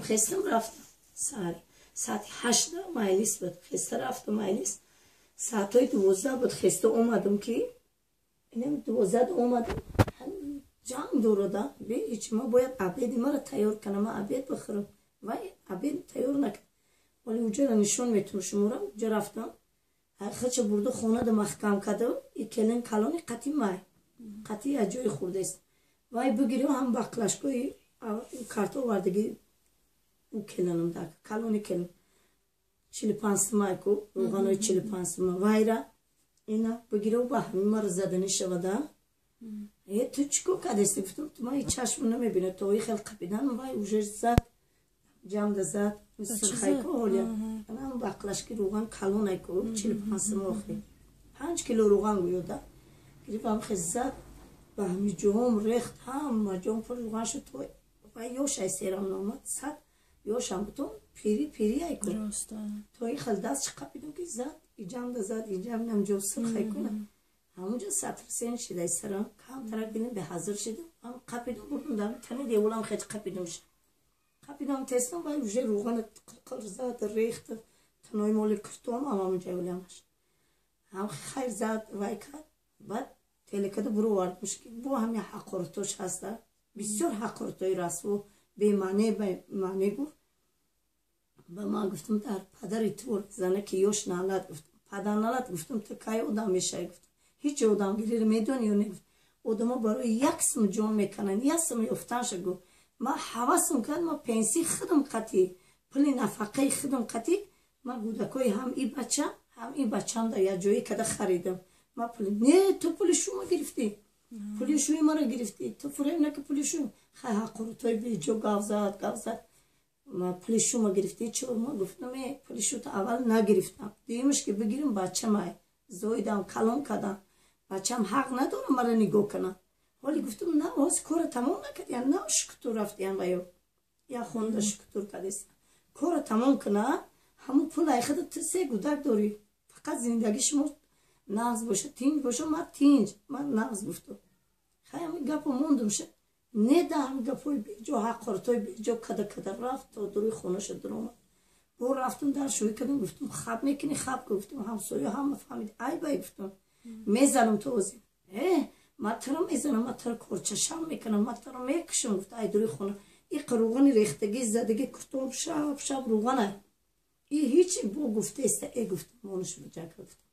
خستم رفتم ساعت 8 مجلس بود خسته رفتم مجلس ساعت 12 بود خسته اومدم که اینم 12 اومدم جنگ دوروده به هیچ ما باید عبید ما را تیار کنم ما عبید بخورم و عبید تیار نکرد ولی اونجا را نشون میتونم شما را اونجا رفتم خچه برده خونه ده محکم کرده این کلن کلانی قطعی مای قطعی از جای خورده است وای بگیریم هم با کلاشکوی کارتا واردگی او کلنم در کلانی کلن 45 مای کو روغانوی 45 مای وای را اینا بگیره و با همین ما را زدنی شده تو چیکو کدستی گفتم تو ما هیچ چشم نمیبینه تو خیلی قپیدن وای اوجه زد جام ده زد سرخای کو هولیا انا هم باقلاش کی روغن کلونه کو 45 ماخی 5 کیلو روغن گویوده گرفتم خزد با همین جام ریخت هم جام پر روغن شد تو و یوش ای سرم نامد صد یوش هم تو پیری ای کو تو خیلی دست قپیدم که زد جام ده زد جام نم جو سرخای کنه همونجا سطر سین شده سرم کام طرف بینم به حاضر شدم هم قپیدم بردم دارم تنه دیولم خیلی قپیدم شد قپیدم تستم وای اوجه روغن قرزاد ریخت تنوی مولی کرتوم اما جولیامش هم خیر زد وای کرد بعد تلکده برو واردمش که بو همه حقورتوش هسته بسیار حقورتوی رسو به معنی گفت با ما گفتم در پدری طور زنه که یوش نالد گفتم پدر نالد گفتم تو کای آدم میشه گفتم هیچ آدم گیری میدونی یا نگفت آدم ها برای یک سم جون میکنن یک سم افتانش گفت ما حواسم کرد ما پنسی خودم قطعی پلی نفقه خودم قطعی ما گودکوی هم این بچه هم در یک جایی کده خریدم ما پلی نه تو پلی شما گرفتی پلی شوی ما را گرفتی تو فریم نکه پلی شو خیلی حقورو توی بیجو گاو زد ما پلی شما گرفتی چه ما گفتم پلی شو تا اول نگرفتم دیمش که بگیرم بچه مای زویدم کلام کدم بچه هم حق ندارم مرا نگاه کنم ولی گفتم نه واس کار تمام نکردی نه شکتور رفتی هم وایو یا خونده شکتور کردیست کار تمام کنه همون پول ایخد تو سه گودک داری فقط زندگی شما نغز باشه تینج باشه من نغز گفتم خیلی همین گپ موندم شد نه ده هم گپوی بیجا حق خورتوی بیجا کده رفت تا دوری خونه شد در اومد بو رفتم در شوی کردم گفتم خواب میکنی خواب گفتم همسایه هم فهمید ای بای گفتم میزنم تو اوزیم ما ترا میزنم ما ترا کرچشم میکنم ما ترا میکشم گفت ای دوری خونه این روغن ریختگی زدگی کتوم شب روغنه این هیچی بو گفته است ای گفتم مونش بجا گفتم